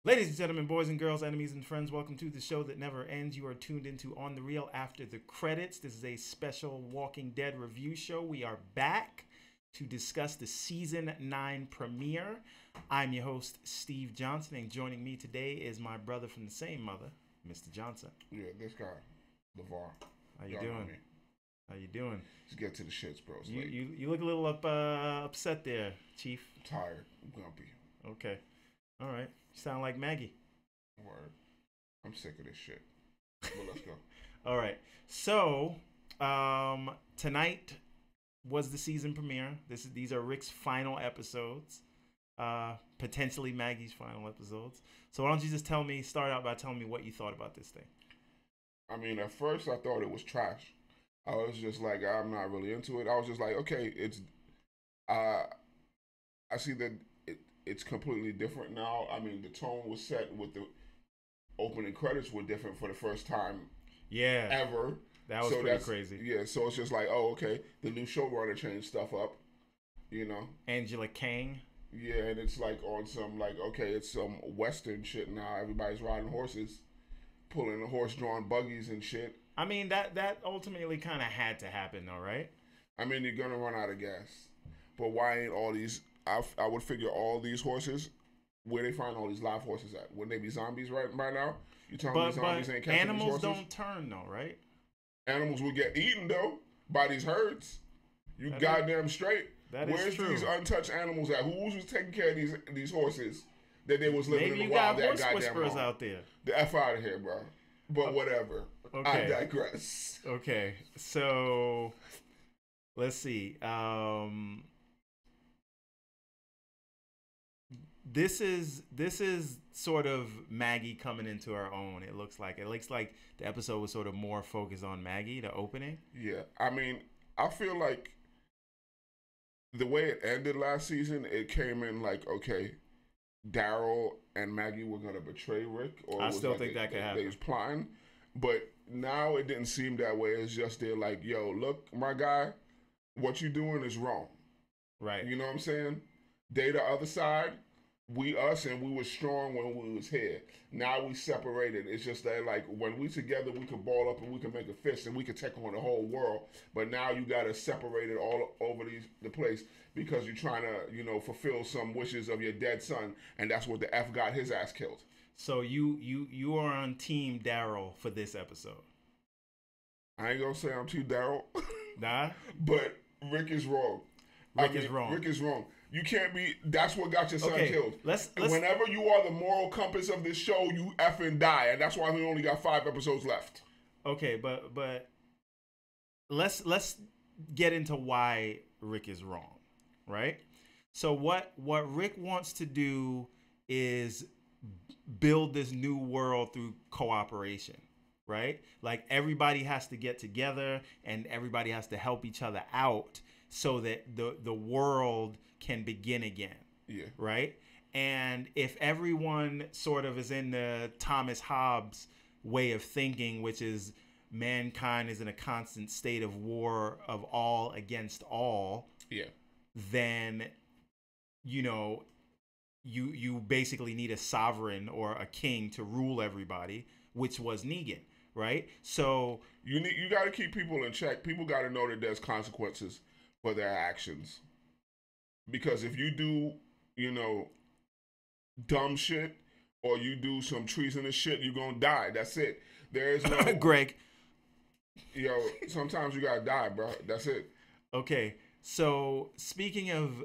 Ladies and gentlemen, boys and girls, enemies and friends, welcome to the show that never ends. You are tuned into On the Real After the Credits. This is a special Walking Dead review show. We are back to discuss the Season 9 premiere. I'm your host, Steve Johnson, and joining me today is my brother from the same mother, Mr. Johnson. Yeah, this guy, LeVar. How you doing? How you doing? Let's get to the shits, bro. You look a little upset there, Chief. I'm tired. I'm grumpy. Okay. All right. You sound like Maggie. Word. I'm sick of this shit. But let's go. All right. So, tonight was the season premiere. These are Rick's final episodes. Potentially Maggie's final episodes. So why don't you just start out by telling me what you thought about this thing? I mean, at first I thought it was trash. I was just like, I'm not really into it. I was just like, okay, I see that it's completely different now. I mean, the tone was set with the opening credits were different for the first time ever. That was pretty crazy. Yeah, so it's just like, oh, okay, the new showrunner changed stuff up, you know? Angela Kang. Yeah, and it's like on some, like, okay, it's some Western shit now. Everybody's riding horses, pulling the horse-drawn buggies and shit. I mean, that ultimately kind of had to happen, though, right? I mean, you're going to run out of gas. But why ain't all these... I would figure all these horses, where they find all these live horses at? Wouldn't they be zombies right by now? You telling me zombies ain't catching animals these horses? don't turn, though, right? Animals will get eaten, though, by these herds. You That goddamn straight. Where's these untouched animals at? Who was taking care of these horses that they was living in the wild that goddamn whisperers long? out there. The F out of here, bro. But whatever. Okay. I digress. Okay, so let's see. This is sort of Maggie coming into her own. It looks like the episode was sort of more focused on Maggie, the opening. Yeah, I mean, I feel like the way it ended last season, it came in like, okay, Daryl and Maggie were gonna betray Rick, or I still think that could happen. They was plotting, but now it didn't seem that way. It's just they're like, yo, look, my guy, what you doing is wrong. Right. You know what I'm saying? They the other side. We us, and we were strong when we was here. Now we separated. It's just that, like, when we together, we could ball up and we could make a fist and we could take on the whole world. But now you got to separate it all over the place because you're trying to, fulfill some wishes of your dead son, and that's what the F got his ass killed. So you are on Team Daryl for this episode. I ain't gonna say I'm Team Daryl. Nah? But Rick is wrong. Rick is wrong. Rick is wrong. You can't be. That's what got your son killed. Let's Whenever you are the moral compass of this show, you effing die, and that's why we only got 5 episodes left. Okay, but let's get into why Rick is wrong, right? So what Rick wants to do is build this new world through cooperation, right? Like everybody has to get together and everybody has to help each other out so that the world can begin again. Yeah. Right? And if everyone sort of is in the Thomas Hobbes way of thinking, which is mankind is in a constant state of war of all against all, yeah, then you basically need a sovereign or a king to rule everybody, which was Negan, right? So you got to keep people in check. People got to know that there's consequences for their actions. Because if you do, dumb shit or you do some treasonous shit, you're going to die. That's it. There is no... Greg. Yo, sometimes you got to die, bro. That's it. Okay. So speaking of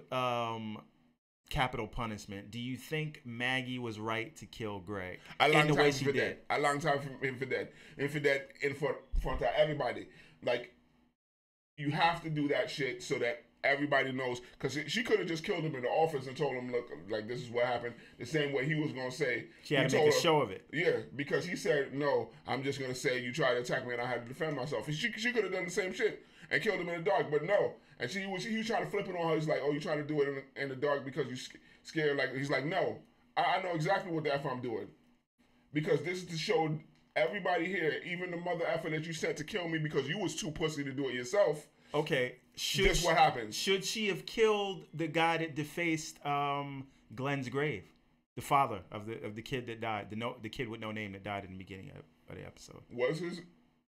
capital punishment, do you think Maggie was right to kill Greg? A long time for that. A long time for him for that. And for that in front of everybody. Like, you have to do that shit so that everybody knows, because she could have just killed him in the office and told him, look, like, this is what happened, the same way he was going to say. She had to make a show of it. Yeah, because he said, no, I'm just going to say you tried to attack me and I had to defend myself. And she could have done the same shit and killed him in the dark, but no. And he was trying to flip it on her. He's like, oh, you trying to do it in the dark because you scared? Like, he's like, no, I know exactly what the F I'm doing. Because this is to show everybody here, even the mother effer that you sent to kill me because you was too pussy to do it yourself. Okay, this what happens. Should she have killed the guy that defaced Glenn's grave? The father of the kid that died, the kid with no name that died in the beginning of the episode. Was his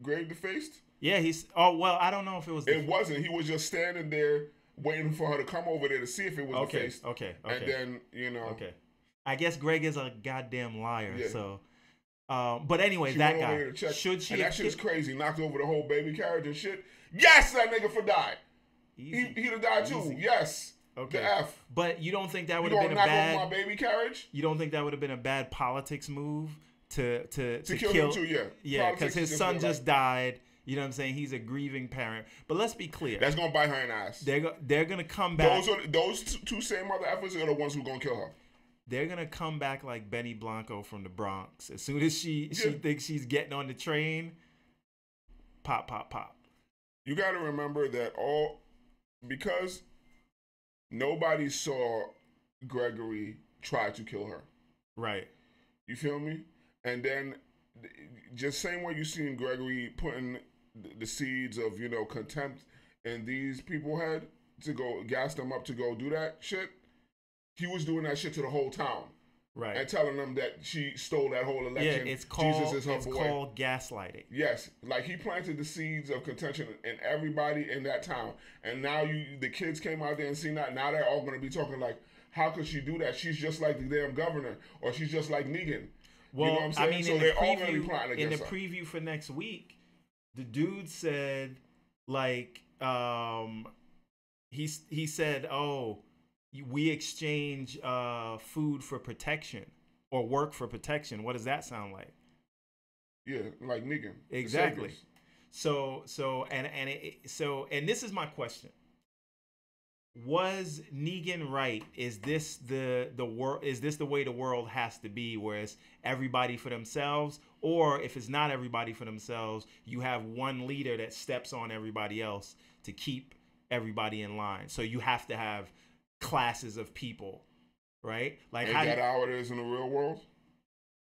grave defaced? Yeah, he's. Oh well, I don't know if it was. It wasn't. He was just standing there waiting for her to come over there to see if it was defaced. Okay. And then Okay. I guess Greg is a goddamn liar. Yeah. So, but anyway, she that went over guy there to check, should she? And that shit's crazy. Knocked over the whole baby carriage and shit. Yes, that nigga for died. Easy. He'd have died too. Easy. Yes. Okay. The F. But you don't think that You would have gonna been a knock bad? over my baby carriage? You don't think that would have been a bad politics move to kill him too? Yeah. Yeah, because Politics his son just like, died. You know what I'm saying? He's a grieving parent. But let's be clear. That's gonna bite her in the ass. They're gonna come back. Those two same mother effers are the ones who gonna kill her. They're gonna come back like Benny Blanco from the Bronx. As soon as she thinks she's getting on the train, pop, pop, pop. You got to remember that because nobody saw Gregory try to kill her. Right. You feel me? And then just same way you seen Gregory putting the seeds of, contempt in these people's head to go gas them up to go do that shit. He was doing that shit to the whole town. Right. And telling them that she stole that whole election. Yeah, it's called, Jesus is her boy. Called gaslighting. Yes. Like he planted the seeds of contention in everybody in that town. And now the kids came out there and seen that. Now they're all going to be talking like, how could she do that? She's just like the damn governor. Or she's just like Negan. Well, you know what I'm saying? I mean, so they're all going to be plotting against in the preview for next week, the dude said, like, he said, oh, we exchange food for protection or work for protection. What does that sound like? Yeah, like Negan. Exactly. So this is my question. Was Negan right? Is this the world? Is this the way the world has to be, where it's everybody for themselves? Or if it's not everybody for themselves, you have one leader that steps on everybody else to keep everybody in line. So you have to have classes of people, right? Like Ain't that how it is in the real world?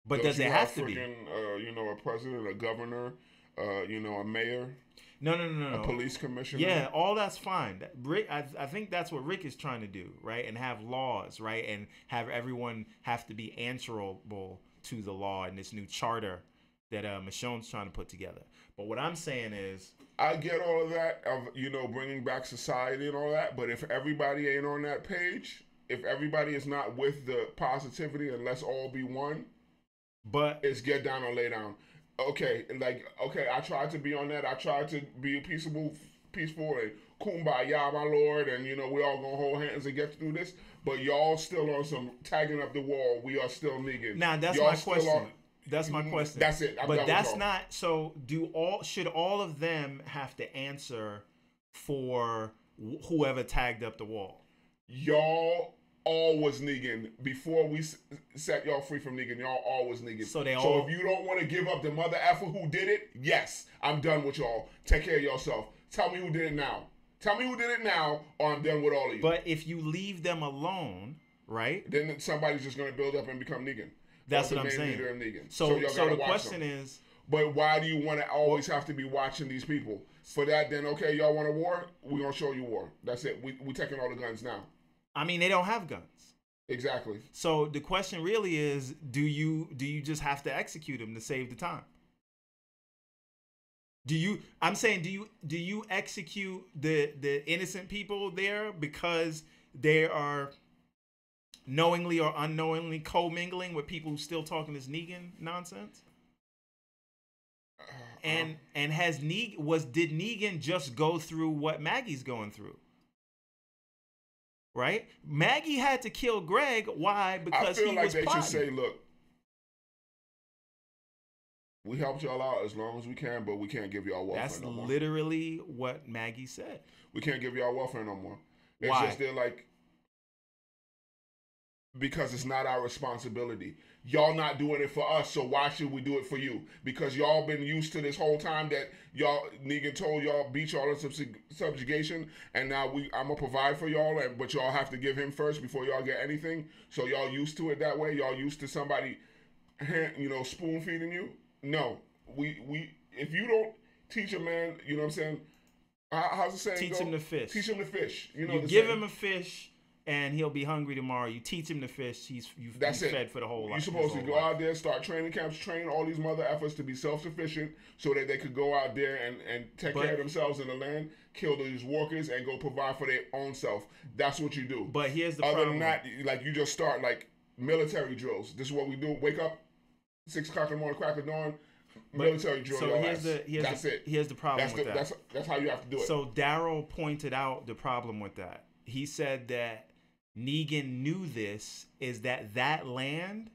But does it have to be? A president, a governor, a mayor. No. A police commissioner. Yeah, all that's fine. Rick, I think that's what Rick is trying to do, right? And have laws, right? And have everyone have to be answerable to the law in this new charter that Michonne's trying to put together. But what I'm saying is, I get all of that of bringing back society and all that. But if everybody ain't on that page, if everybody is not with the positivity and let's all be one, but it's get down or lay down. Okay, I tried to be on that. I tried to be peaceful and kumbaya, my lord, and we all gonna hold hands and get through this. But y'all still on some tagging up the wall. We are still Negan. Now that's y'all my question. That's my question. That's it. But that's not. So should all of them have to answer for whoever tagged up the wall? Y'all all was Negan before we set y'all free from Negan. Y'all all was Negan. So if you don't want to give up the mother effer who did it, yes, I'm done with y'all. Take care of yourself. Tell me who did it now. Tell me who did it now, or I'm done with all of you. But if you leave them alone, right? Then somebody's just going to build up and become Negan. That's what I'm saying. Leader of Negan. So the question is, but why do you want to always have to be watching these people? For that, then okay, y'all want a war? We're gonna show you war. That's it. We taking all the guns now. I mean, they don't have guns. Exactly. So the question really is, do you just have to execute them to save the time? Do you execute the innocent people there because they are knowingly or unknowingly commingling with people who still talking this Negan nonsense? And did Negan just go through what Maggie's going through? Right? Maggie had to kill Greg. Why? Because he was plotting. I feel like they should say, look, we helped y'all out as long as we can, but we can't give y'all welfare no more. That's literally what Maggie said. We can't give y'all welfare no more. It's Why? just they're like, because it's not our responsibility. Y'all not doing it for us, so why should we do it for you? Because y'all been used to this whole time that Negan told y'all, beat y'all in subjugation, and now I'm gonna provide for y'all, but y'all have to give him first before y'all get anything. So y'all used to it that way. Y'all used to somebody, spoon feeding you. No, we if you don't teach a man, you know what I'm saying? How's the saying? Teach him to fish. Teach him to fish. You give him a fish. and he'll be hungry tomorrow. You teach him to fish, he's fed for the whole life. You're supposed to go out there, start training camps, train all these mother efforts to be self-sufficient so that they could go out there and take care of themselves in the land, kill these walkers, and go provide for their own self. That's what you do. But here's the Other problem. than that, like, you just start, like, military drills. This is what we do. Wake up, 6 o'clock in the morning, crack of dawn, military drill. So here's the problem with that. That's how you have to do it. So Daryl pointed out the problem with that. He said that Negan knew this, is that land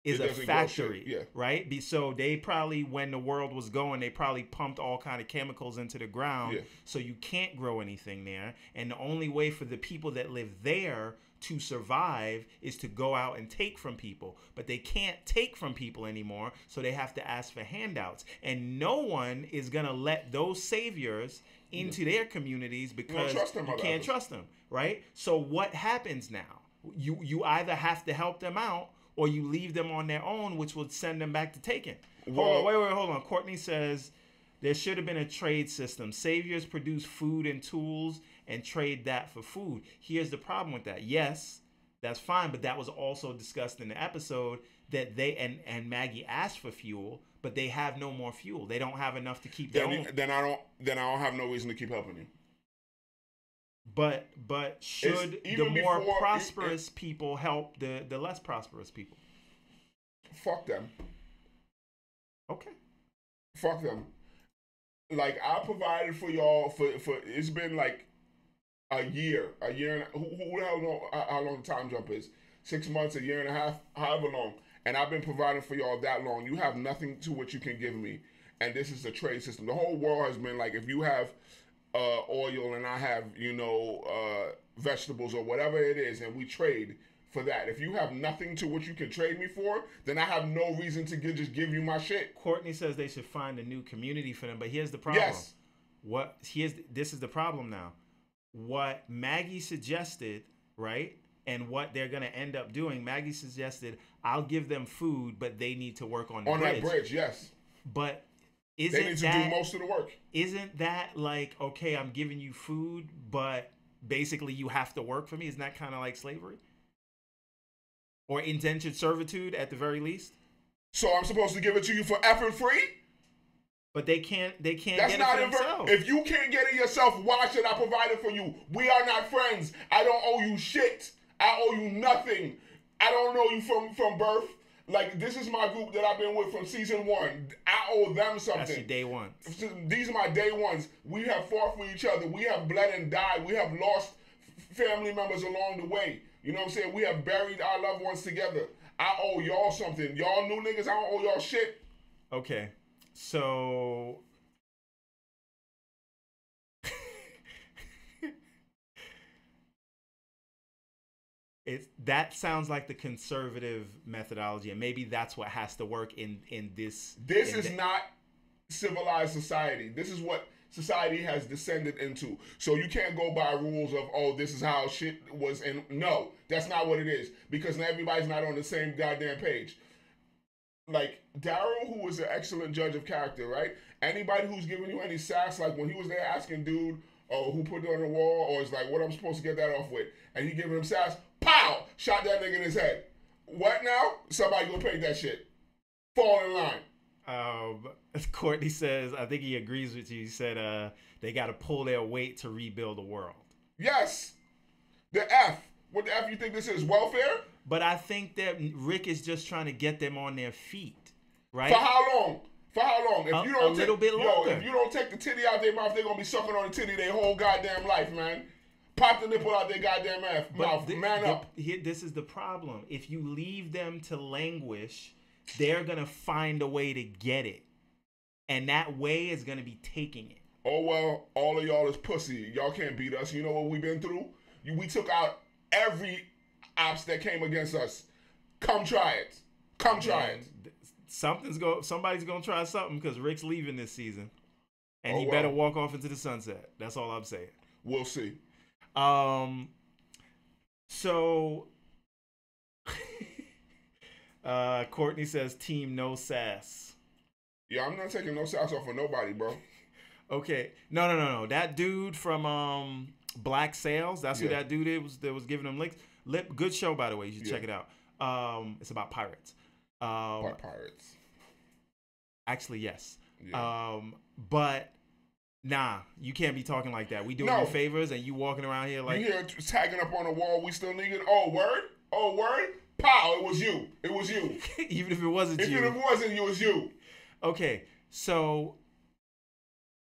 is a factory, right? So they probably, when the world was going, they probably pumped all kind of chemicals into the ground, so you can't grow anything there. And the only way for the people that live there to survive is to go out and take from people. But they can't take from people anymore, so they have to ask for handouts. And no one is going to let those saviors into their communities because you can't trust them, right? So what happens now? You either have to help them out or you leave them on their own, which will send them back to taking. Hold on. Courtney says there should have been a trade system. Saviors produce food and tools and trade that for food. Here's the problem with that. Yes, that's fine, but that was also discussed in the episode that they and Maggie asked for fuel, but they have no more fuel. They don't have enough to keep their own. Then I don't have no reason to keep helping you. But should the more prosperous people help the less prosperous people? Fuck them. Okay. Fuck them. Like, I provided for y'all for it's been like a year and who the hell know how long the time jump is? 6 months, a year and a half, however long. And I've been providing for y'all that long. You have nothing to what you can give me. And this is the trade system. The whole world has been like, if you have oil and I have, vegetables or whatever it is, and we trade for that. If you have nothing to what you can trade me for, then I have no reason to just give you my shit. Courtney says they should find a new community for them, but here's the problem. Yes. This is the problem now. What Maggie suggested, right? And what they're going to end up doing, Maggie suggested, I'll give them food, but they need to work on the bridge. That bridge, yes. But they need to do most of the work. Isn't that like, okay, I'm giving you food, but basically you have to work for me? Isn't that kind of like slavery? Or indentured servitude at the very least? So I'm supposed to give it to you for effort free? But they can't get it for themselves. If you can't get it yourself, why should I provide it for you? We are not friends. I don't owe you shit. I owe you nothing. I don't know you from birth. Like, this is my group that I've been with from season 1. I owe them something. That's your day one. These are my day ones. We have fought for each other. We have bled and died. We have lost family members along the way. You know what I'm saying? We have buried our loved ones together. I owe y'all something. Y'all new niggas, I don't owe y'all shit. Okay. So that sounds like the conservative methodology, and maybe that's what has to work in this. This is not civilized society. This is what society has descended into. So you can't go by rules of, oh, this is how shit was. And no, that's not what it is, because everybody's not on the same goddamn page. Like, Daryl, who was an excellent judge of character, right? Anybody who's giving you any sass, like when he was there asking dude, who put it on the wall, or it's like, what I'm supposed to get that off with, and he giving him sass, pow! Shot that nigga in his head. What now? Somebody go pay that shit. Fall in line. Courtney says, I think he agrees with you. He said they got to pull their weight to rebuild the world. Yes. The F. What the F you think this is? Welfare? But I think that Rick is just trying to get them on their feet, right? For how long? For how long? If you don't a little bit longer. If you don't take the titty out their mouth, they're gonna be sucking on the titty their whole goddamn life, man. Pop the nipple out their goddamn mouth. Man up. This is the problem. If you leave them to languish, they're gonna find a way to get it, and that way is gonna be taking it. Oh well, all of y'all is pussy. Y'all can't beat us. You know what we've been through? We took out every ops that came against us. Come try it. Come try it. Somebody's gonna try something, because Rick's leaving this season, and he better walk off into the sunset. That's all I'm saying. We'll see. So Courtney says team no sass. Yeah, I'm not taking no sass off of nobody, bro. Okay. No. That dude from Black Sails. That's who Yeah. that dude is that was giving him licks. Good show, by the way. You should check it out. It's about pirates. Pirates. Actually, yes. Yeah. But nah, you can't be talking like that. We doing you favors, and you walking around here like you here tagging up on the wall. We still need it. Oh word. Oh word. Pow! It was you. It was you. Even if it wasn't you. Even if it wasn't you, it was you. Okay, so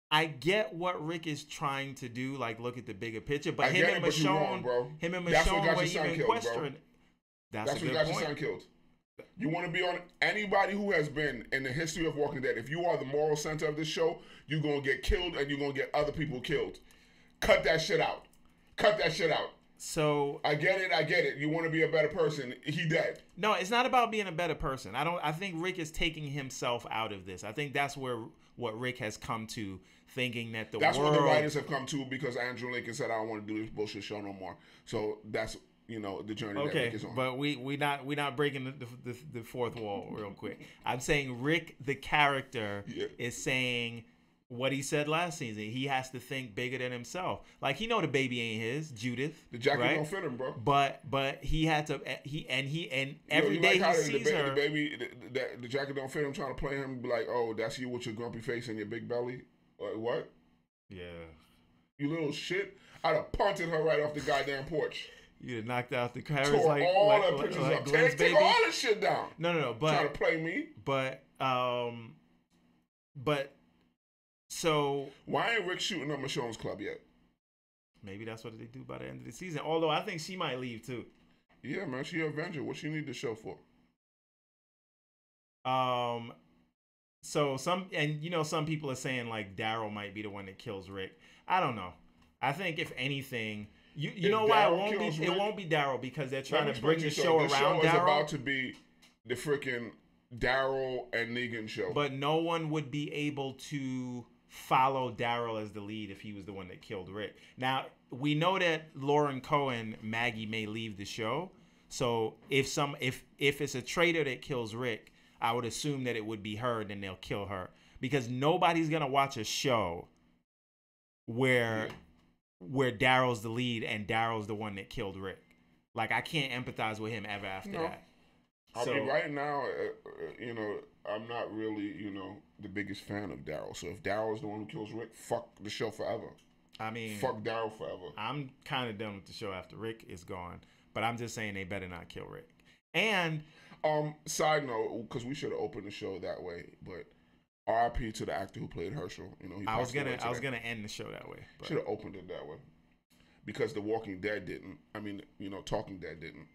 I get what Rick is trying to do, like look at the bigger picture, but him and Michonne were even questioning. That's what got your son killed. You want to be on anybody who has been in the history of Walking Dead. If you are the moral center of this show, you're gonna get killed and you're gonna get other people killed. Cut that shit out. Cut that shit out. So I get it. You want to be a better person. He dead. No, it's not about being a better person. I think Rick is taking himself out of this. I think that's what Rick has come to, thinking that that's what the writers have come to, because Andrew Lincoln said, I don't want to do this bullshit show no more. So that's the journey that Rick is on. But we not breaking the fourth wall real quick. I'm saying Rick the character is saying what he said last season. He has to think bigger than himself. Like, he know the baby ain't his, Judith. The jacket right? don't fit him, bro. But he had to every day he sees her. The jacket don't fit him, trying to play him, be like, oh, that's you with your grumpy face and your big belly. Like, what? Yeah. You little shit. I'd have punted her right off the goddamn porch. You'd have knocked out the carrots Tore like all like, that like, pictures like up. Glenn's Take all this shit down. No. But trying to play me. But so why ain't Rick shooting up Michonne's club yet? Maybe that's what they do by the end of the season. Although I think she might leave too. Yeah, man, she an Avenger. What she need the show for? So some people are saying like Daryl might be the one that kills Rick. I don't know. I think if anything, you know why it won't be Daryl, because they're trying to bring the show around Daryl. The show is about to be the freaking Daryl and Negan show. But no one would be able to follow Daryl as the lead if he was the one that killed Rick. Now, we know that Lauren Cohen, Maggie, may leave the show. So if it's a traitor that kills Rick, I would assume that it would be her, then they'll kill her. Because nobody's going to watch a show where Daryl's the lead and Daryl's the one that killed Rick. Like, I can't empathize with him ever after that. I mean, right now, I'm not really, the biggest fan of Daryl. So if Daryl is the one who kills Rick, fuck the show forever. I mean, fuck Daryl forever. I'm kind of done with the show after Rick is gone, but I'm just saying they better not kill Rick. And side note, because we should have opened the show that way, but RIP to the actor who played Herschel. I was gonna end the show that way. Should have opened it that way, because The Walking Dead didn't. I mean, Talking Dead didn't.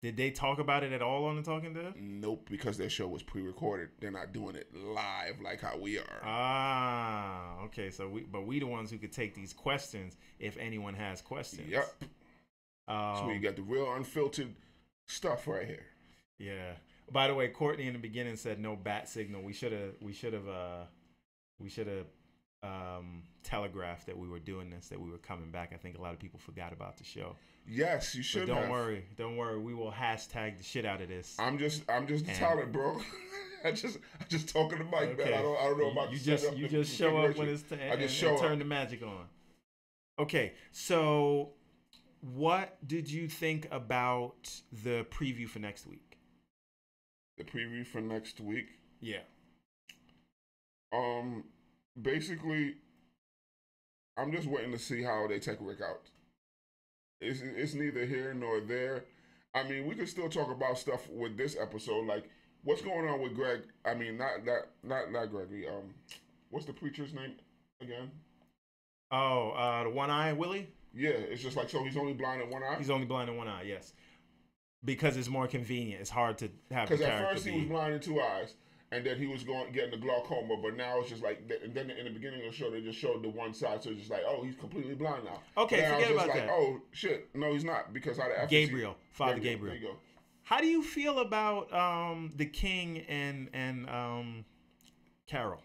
Did they talk about it at all on The Talking Dead? Nope, because their show was pre-recorded. They're not doing it live like how we are. Ah, okay. So we the ones who could take these questions if anyone has questions. Yep. So you got the real unfiltered stuff right here. Yeah. By the way, Courtney in the beginning said no bat signal. We should have telegraphed that we were doing this, that we were coming back. I think a lot of people forgot about the show. Yes, you should. Don't worry. We will hashtag the shit out of this. I'm just the talent, bro. I just talking to Mike, okay. man. I don't know about you just show up when it's and turn the magic on. Okay, so what did you think about the preview for next week? The preview for next week? Yeah. Basically, I'm just waiting to see how they take Rick out. It's neither here nor there. I mean, we could still talk about stuff with this episode, like what's going on with Greg. I mean, not Gregory. What's the preacher's name again? Oh, the one eye Willie. Yeah, it's just like, so he's only blind in one eye. He's only blind in one eye, yes, because it's more convenient. It's hard to have. Because at first he was blind in two eyes, and then he was getting the glaucoma, but now it's just like, and then in the beginning of the show, they just showed the one side, so it's just like, oh, he's completely blind now. Okay, forget about that. Oh, shit, no, he's not, because how the F Gabriel, Father Gabriel. There you go. How do you feel about the King and Carol?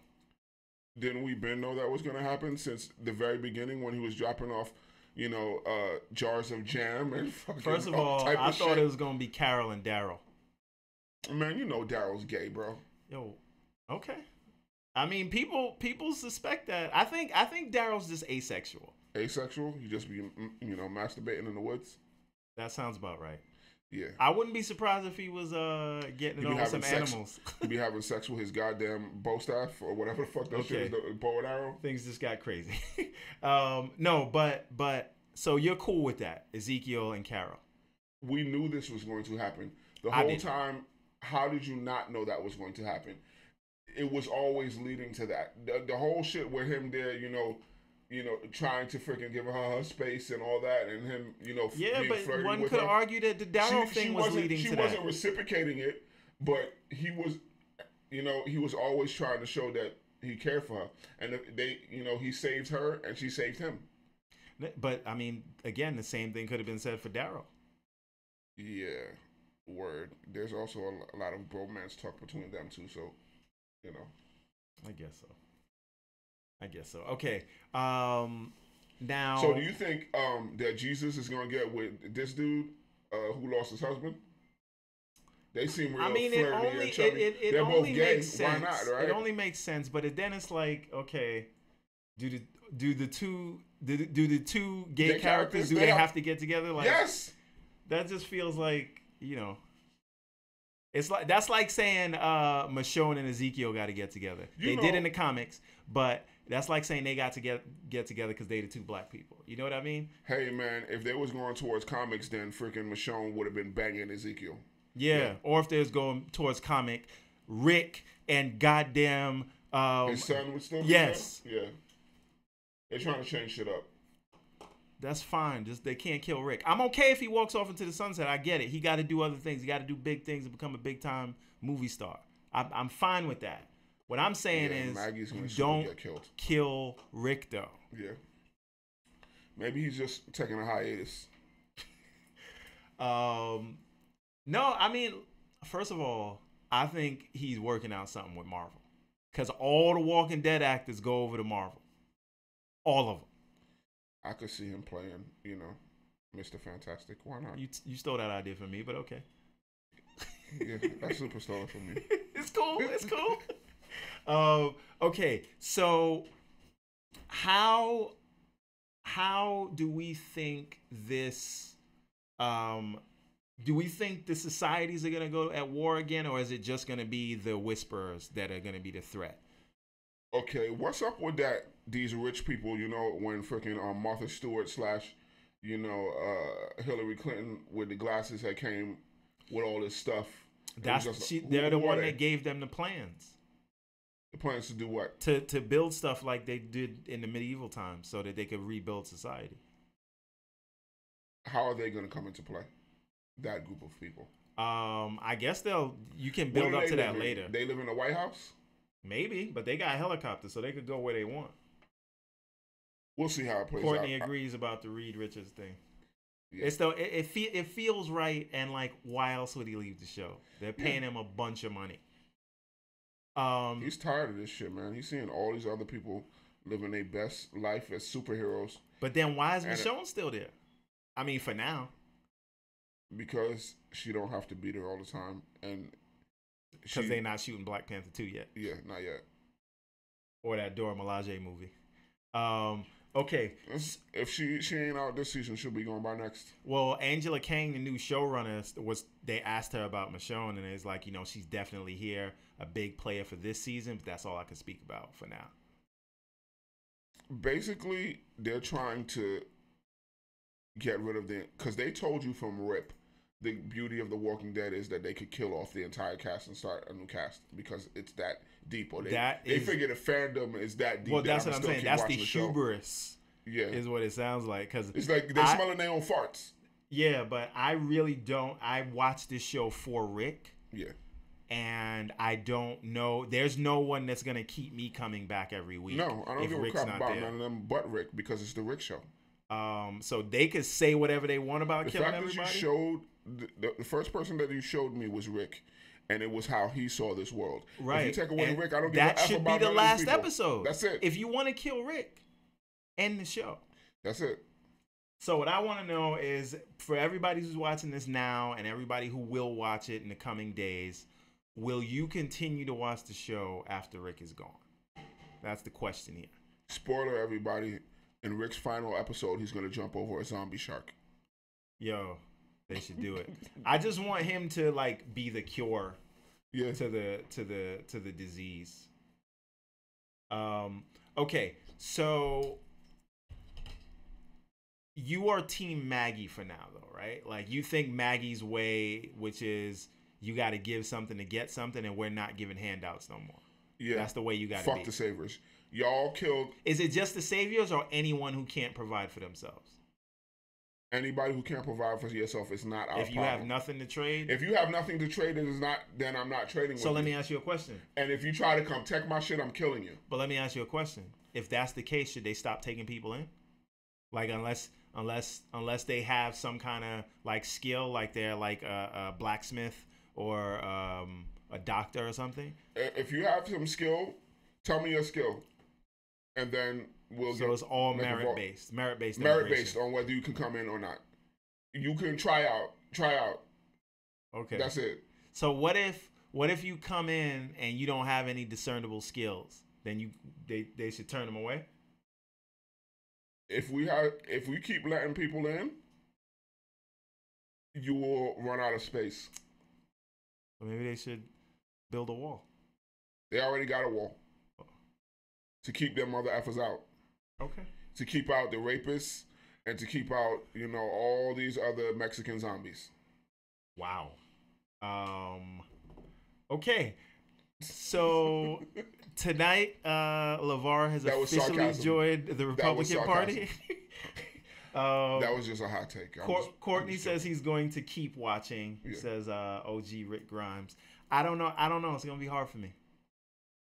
Didn't we been know that was going to happen since the very beginning when he was dropping off, jars of jam and fucking First of all, I thought it was going to be Carol and Daryl. Man, Daryl's gay, bro. Yo, okay. I mean, people suspect that. I think Daryl's just asexual. Asexual. You just be, masturbating in the woods. That sounds about right. Yeah. I wouldn't be surprised if he was getting it on with some animals. He be having sex with his goddamn bow staff or whatever the fuck that shit is, the bow and arrow. Things just got crazy. No, but so you're cool with that, Ezekiel and Carol? We knew this was going to happen. The whole time, how did you not know that was going to happen? It was always leading to that. The whole shit with him there, trying to freaking give her space and all that, and him, yeah, but one could her. argue that the Daryl thing was leading to that. She wasn't reciprocating it, but he was, he was always trying to show that he cared for her, and he saved her and she saved him. But I mean, again, the same thing could have been said for Daryl. Yeah, word. There's also a lot of bromance talk between them too, so I guess so. Okay. Now. So do you think that Jesus is gonna get with this dude who lost his husband? They seem real flirty and chubby. They're both gay. Makes sense. Why not? Right? It only makes sense, but then it's like, okay, do the two gay characters do they have to get together? Like, yes. That just feels like, it's like that's like saying Michonne and Ezekiel got to get together. They did in the comics, but that's like saying they got to get together because they the two black people. You know what I mean? Hey man, if they was going towards comics, then freaking Michonne would have been banging Ezekiel. Yeah, or if they was going towards comic, Rick and goddamn his son would still be there? Yeah. They're trying to change shit up. That's fine. Just they can't kill Rick. I'm okay if he walks off into the sunset. I get it. He got to do other things. He got to do big things and become a big time movie star. I'm fine with that. What I'm saying is, don't kill Rick though. Yeah. Maybe he's just taking a hiatus. No, I mean, first of all, I think he's working out something with Marvel because all the Walking Dead actors go over to Marvel. All of them. I could see him playing, Mr. Fantastic. Why not? You stole that idea from me, but okay. Yeah, that's super stolen from me. It's cool. It's cool. Okay, so how do we think this? Do we think the societies are gonna go at war again, or is it just gonna be the Whisperers that are gonna be the threat? Okay, what's up with that? These rich people, when freaking Martha Stewart / Hillary Clinton with the glasses that came with all this stuff. They're the one that gave them the plans. The plans to do what? To build stuff like they did in the medieval times, so that they could rebuild society. How are they going to come into play? That group of people. I guess you can build up to that later. They live in the White House? Maybe, but they got helicopters, so they could go where they want. We'll see how it plays Courtney out. agrees about the Reed Richards thing. Yeah. It's though it feels right, and like, why else would he leave the show? They're paying him a bunch of money. He's tired of this shit, man. He's seeing all these other people living their best life as superheroes. But then why is Michonne still there? I mean, for now. Because she don't have to be there all the time, and because they're not shooting Black Panther 2 yet. Yeah, not yet. Or that Dora Milaje movie. Okay. If she ain't out this season, she'll be going by next. Well, Angela Kang, the new showrunner, they asked her about Michonne, and it's like, she's definitely here, a big player for this season, but that's all I can speak about for now. Basically, they're trying to get rid of because they told you from RIP, the beauty of The Walking Dead is that they could kill off the entire cast and start a new cast because it's that deep. Or they figure the fandom is that deep. Well, that's what I'm saying. That's the hubris. Yeah, is what it sounds like. Cause it's like they're smelling their own farts. Yeah, but I really don't. I watched this show for Rick. Yeah. And I don't know. There's no one that's gonna keep me coming back every week. No, I don't give a crap about none of them but Rick because it's the Rick show. So they could say whatever they want about killing everybody. The fact that you showed the first person that you showed me was Rick, and it was how he saw this world. Right. If you take away and Rick, I don't give a F about that should be the last episode. That's it. If you want to kill Rick, end the show. That's it. So what I want to know is, for everybody who's watching this now and everybody who will watch it in the coming days, will you continue to watch the show after Rick is gone? That's the question here. Spoiler, everybody. In Rick's final episode, he's gonna jump over a zombie shark. Yo, they should do it. I just want him to like be the cure to the disease. Okay, so you are Team Maggie for now, though, right? Like, you think Maggie's way, which is you got to give something to get something, and we're not giving handouts no more. Yeah, that's the way you got to be. Fuck the saviors. Y'all killed. Is it just the saviors or anyone who can't provide for themselves? Anybody who can't provide for yourself is not our If you have nothing to trade. If you have nothing to trade, then I'm not trading with you. So let me ask you a question. And if you try to come tech my shit, I'm killing you. But let me ask you a question. If that's the case, should they stop taking people in? Like, unless they have some kind of like skill, like they're like a blacksmith or a doctor or something. If you have some skill, tell me your skill, and then we'll. So it's all merit based on whether you can come in or not. You can try out. Okay, that's it. So what if you come in and you don't have any discernible skills? Then they should turn them away. If we keep letting people in, you will run out of space. Well, maybe they should build a wall. They already got a wall to keep them mother effers out. Okay. To keep out the rapists and to keep out, all these other Mexican zombies. Wow. Okay. So tonight, LeVar has officially joined the Republican Party. That was just a hot take. Courtney says he's going to keep watching. He says OG Rick Grimes. I don't know. It's going to be hard for me.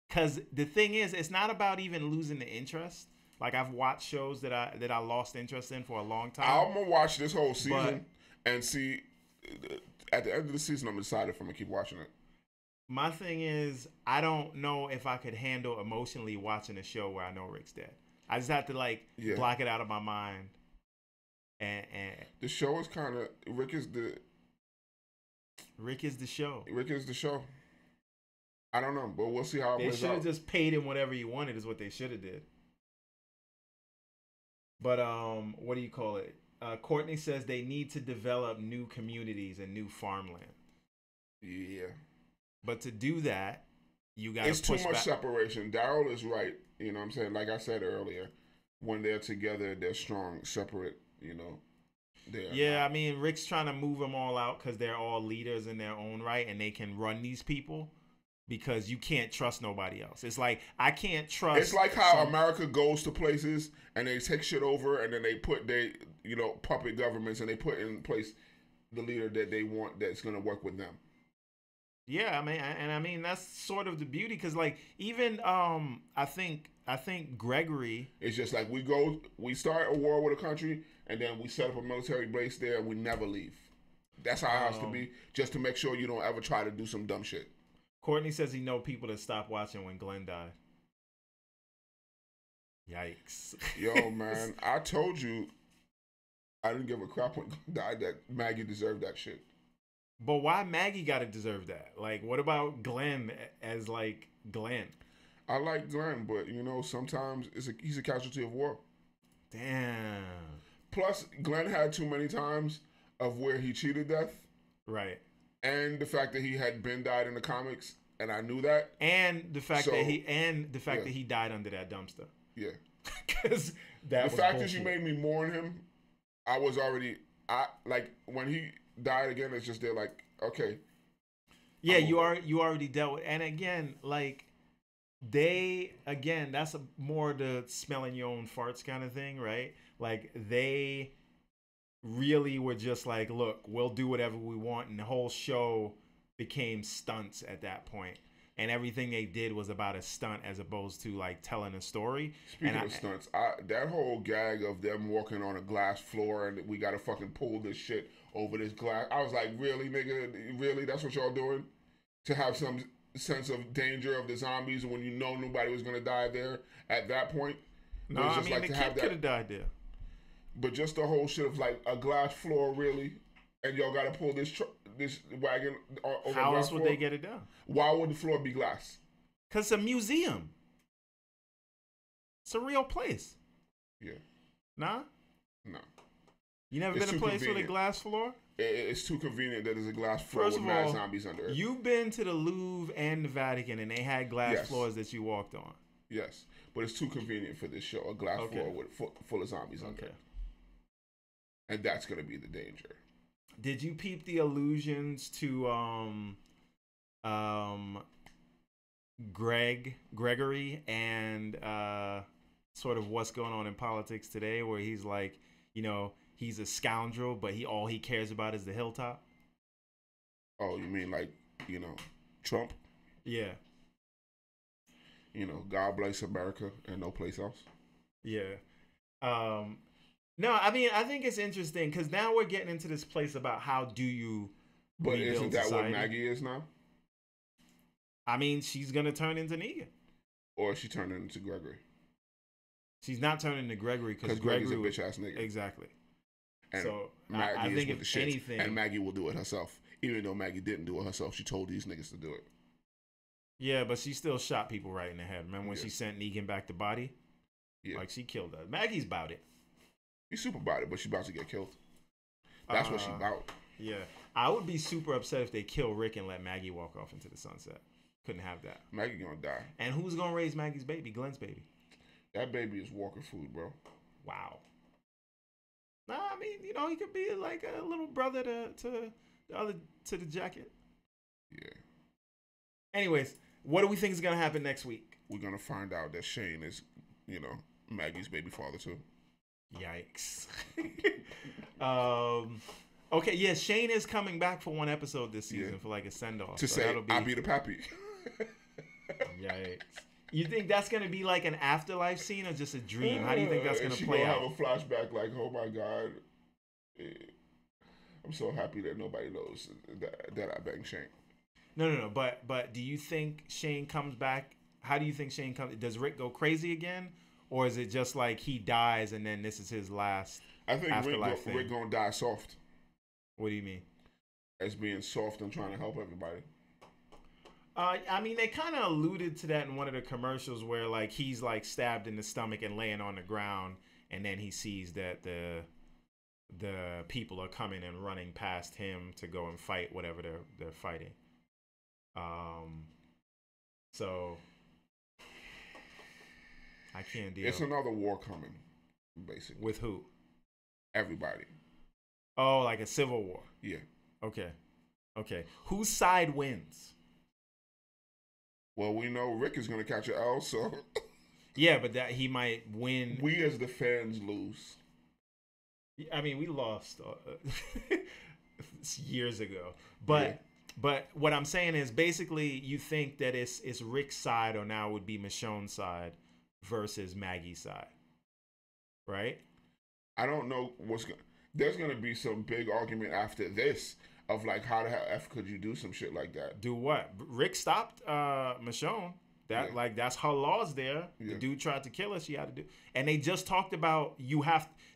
Because the thing is, it's not about even losing the interest. Like, I've watched shows that I lost interest in for a long time. I'm going to watch this whole season and see. At the end of the season, I'm decided if I'm going to keep watching it. My thing is, I don't know if I could handle emotionally watching a show where I know Rick's dead. I just have to block it out of my mind. And the show is kind of Rick is the show. Rick is the show. I don't know, but we'll see how it plays out. They should have just paid him whatever he wanted. Is what they should have did. But what do you call it? Courtney says they need to develop new communities and new farmland. Yeah. But to do that, you got to push back. It's too much back. Separation. Daryl is right. You know what I'm saying? Like I said earlier, when they're together, they're strong. Separate, Yeah, I mean, Rick's trying to move them all out because they're all leaders in their own right, and they can run these people because you can't trust nobody else. It's like, I can't trust. It's like how America goes to places and they take shit over, and then they put puppet governments, and they put in place the leader that they want that's going to work with them. Yeah, I mean that's sort of the beauty, because like even I think Gregory. It's just like we start a war with a country, and then we set up a military base there, and we never leave. That's how it has to be, just to make sure you don't ever try to do some dumb shit. Courtney says he know people that stopped watching when Glenn died. Yikes. Yo, man, I told you I didn't give a crap when Glenn died that Maggie deserved that shit. But why Maggie got to deserve that? Like, what about Glenn as like Glenn? I like Glenn, but sometimes he's a casualty of war. Damn. Plus, Glenn had too many times of where he cheated death. Right. And the fact that he had been died in the comics, and I knew that. And the fact that he died under that dumpster. Yeah. Because the fact that you made me mourn him, I was already when he died again, it's just they're like, okay. Yeah, you already dealt with, and again, that's more the smelling your own farts kind of thing, right? Like, they really were just like, look, we'll do whatever we want, and the whole show became stunts at that point. And everything they did was about a stunt as opposed to like telling a story. Speaking of stunts, that whole gag of them walking on a glass floor and we gotta fucking pull this shit over this glass. I was like, really, nigga? Really? That's what y'all doing? To have some sense of danger of the zombies when you know nobody was gonna die there at that point? No, I mean, the kid could have died there. But just the whole shit of like a glass floor, really? And y'all gotta pull this wagon over. How else would they get it done? Why would the floor be glass? Because it's a museum. It's a real place. Yeah. Nah? No. You never It's been to a too place with a convenient. glass floor? It's too convenient that there's a glass floor First with of mad all, zombies under it. you've been to the Louvre and the Vatican, and they had glass Yes. floors that you walked on. Yes, but it's too convenient for this show. A glass Okay. floor with full of zombies under Okay. it. And that's going to be the danger. Did you peep the allusions to Gregory and sort of what's going on in politics today, where he's like, he's a scoundrel, but all he cares about is the hilltop? Oh, you mean like, Trump? Yeah. God bless America and no place else. Yeah. No, I mean, I think it's interesting because now we're getting into this place about how do you But rebuild isn't that society. what Maggie is now? I mean, she's going to turn into Negan. Or is she turning into Gregory? She's not turning into Gregory because Gregory's a bitch ass nigga. Exactly. And so Maggie I think is with if the shits, anything, and Maggie will do it herself. Even though Maggie didn't do it herself, she told these niggas to do it. yeah, but she still shot people right in the head. Remember when she sent Negan back to body? Yeah. Like, she killed her. Maggie's about it. She's super about it, but she's about to get killed. That's what she's about. Yeah. I would be super upset if they kill Rick and let Maggie walk off into the sunset. Couldn't have that. Maggie gonna die. And who's gonna raise Maggie's baby? Glenn's baby. That baby is walking food, bro. Wow. Nah, I mean, he could be like a little brother to the jacket. Yeah. Anyways, what do we think is gonna happen next week? We're gonna find out that Shane is, Maggie's baby father too. Yikes. Okay, yeah, Shane is coming back for one episode this season for like a send off. To say, I'll be the pappy. Yikes. You think that's gonna be like an afterlife scene or just a dream? How do you think that's gonna play out? Have a flashback like, oh my god, I'm so happy that nobody knows that I banged Shane. No. But do you think Shane comes back? How do you think Shane comes? Does Rick go crazy again, or is it just like he dies and then this is his last? I think Rick gonna die soft. What do you mean? As being soft and trying to help everybody. I mean, they kind of alluded to that in one of the commercials where, like, he's like stabbed in the stomach and laying on the ground, and then he sees that the people are coming and running past him to go and fight whatever they're fighting. So I can't deal. It's another war coming, basically. With who? Everybody. Oh, like a civil war. Yeah. Okay. Whose side wins? Well, we know Rick is going to catch an L, so... Yeah, but that he might win. We as the fans lose. I mean, we lost years ago. But what I'm saying is basically you think that it's Rick's side or now would be Michonne's side versus Maggie's side. Right? I don't know what's going to... There's going to be some big argument after this of like, how the hell F could you do some shit like that? Do what? Rick stopped Michonne. That's her laws there. Yeah. The dude tried to kill her. She had to do. And they just talked about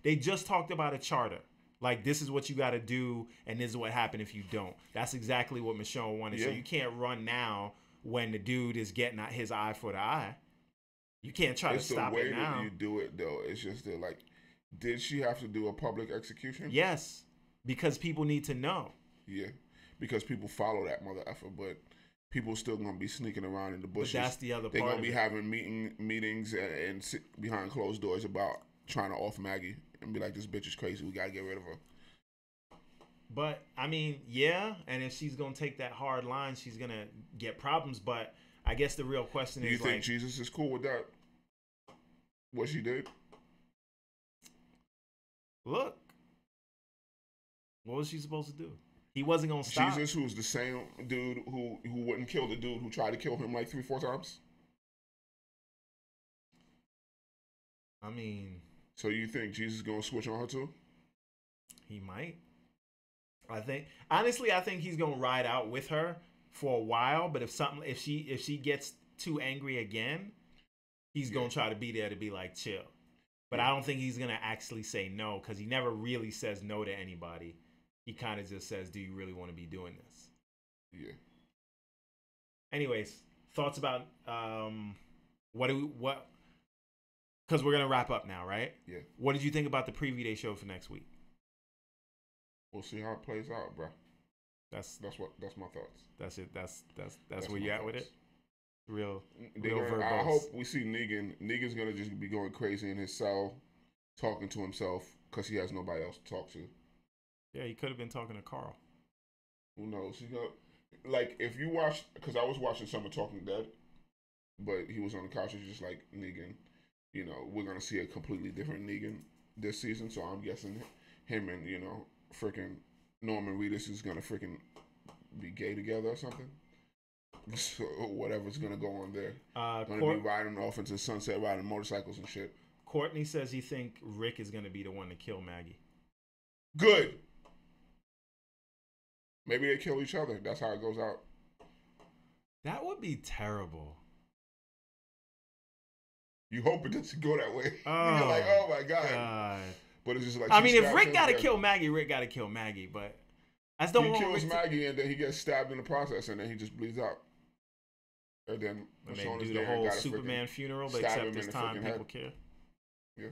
they just talked about a charter. Like, this is what you got to do, and this is what happened if you don't. That's exactly what Michonne wanted. Yeah. So you can't run now when the dude is getting his eye for the eye. You can't try to stop it now. It's the way that you do it, though. It's just that, like, did she have to do a public execution? Yes, because people need to know. Yeah, because people follow that mother effer, but people still gonna be sneaking around in the bushes. But that's the other part. They're gonna be having meetings and sit behind closed doors about trying to off Maggie and be like, "This bitch is crazy. We gotta get rid of her." But I mean, yeah, and if she's gonna take that hard line, she's gonna get problems. But I guess the real question is, do you think Jesus is cool with that? What she did? Look, what was she supposed to do? He wasn't gonna stop. Jesus, who's the same dude who wouldn't kill the dude who tried to kill him like 3-4 times. I mean, so you think Jesus is gonna switch on her too? He might. I think he's gonna ride out with her for a while. But if she gets too angry again, he's gonna try to be there to be like chill. But I don't think he's gonna actually say no, because he never really says no to anybody. He kind of just says, "Do you really want to be doing this?" Yeah. Anyways, thoughts about what because we're gonna wrap up now, right? Yeah. What did you think about the preview day show for next week? We'll see how it plays out, bro. That's my thoughts. That's it. That's where you at with it. Real verbose. I hope we see Negan. Negan's gonna just be going crazy in his cell, talking to himself because he has nobody else to talk to. Yeah, he could have been talking to Carl. Who knows? He's gonna, like, if you watch, because I was watching some of Talking Dead, but he was on the couch. He's just like, Negan. You know, we're gonna see a completely different Negan this season. So I'm guessing him and freaking Norman Reedus is gonna freaking be gay together or something. So whatever's gonna go on there. Gonna be riding off into the sunset, riding motorcycles and shit. Courtney says he think Rick is gonna be the one to kill Maggie. Good. Maybe they kill each other. That's how it goes out. That would be terrible. You hope it doesn't go that way. Oh, you're like, oh my God. But it's just like, I mean, if Rick gotta kill Maggie, Rick gotta kill Maggie. But that's the one. He kills Maggie and then he gets stabbed in the process and then he just bleeds out. And then they do the whole Superman funeral, but except this time people care. Yeah.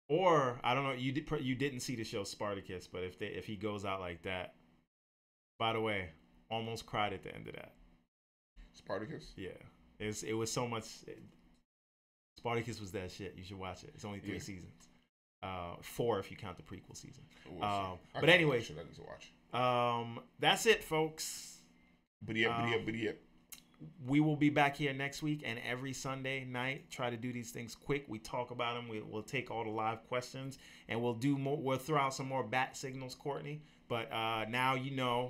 Or I don't know. You didn't see the show Spartacus, but if he goes out like that, by the way, almost cried at the end of that. Spartacus. Yeah, it was so much. Spartacus was that shit. You should watch it. It's only 3 seasons. 4 if you count the prequel season. But anyways, I need to watch. That's it, folks. But yeah. We will be back here next week and every Sunday night. Try to do these things quick. We talk about them. We'll take all the live questions and we'll do more. We'll throw out some more bat signals, Courtney. But now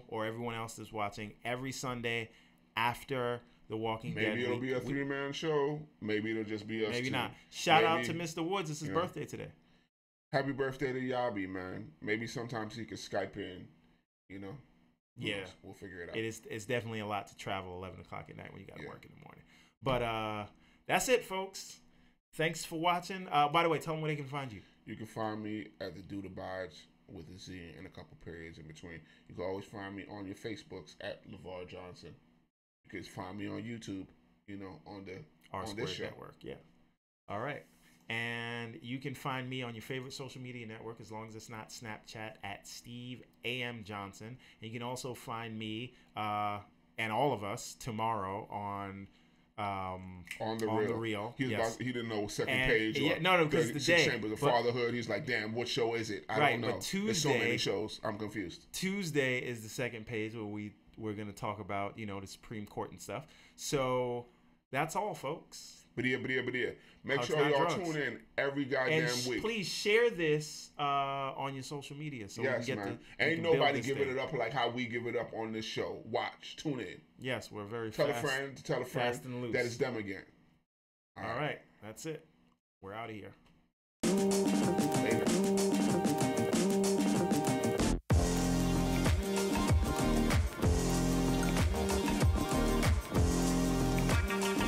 or everyone else that's watching, every Sunday after The Walking Dead. Maybe it'll be a 3-man show. Maybe it'll just be us. Maybe not. Shout out to Mr. Woods. It's his birthday today. Happy birthday to Yabi, man. Maybe sometimes he could Skype in. Yeah, we'll figure it out. It's definitely a lot to travel 11 o'clock at night when you got to work in the morning. But that's it, folks. Thanks for watching. By the way, tell them where they can find you. You can find me at the Dude Abides with a Z and a couple periods in between. You can always find me on your Facebooks at LeVar Johnson. You can find me on YouTube, on the R2 Network. Yeah. All right. And you can find me on your favorite social media network, as long as it's not Snapchat, at Steve A.M. Johnson. And you can also find me and all of us tomorrow on the Real. He didn't know second page. Because the day. Chambers of Fatherhood. He's like, damn, what show is it? I don't know. But Tuesday, there's so many shows. I'm confused. Tuesday is the second page where we're going to talk about the Supreme Court and stuff. So that's all, folks. But make sure y'all tune in every goddamn week. Please share this on your social media so we can get Ain't nobody giving it up like how we give it up on this show. Watch, tune in. Yes, we're very tell a friend that it's them again. All right, that's it. We're out of here. Later.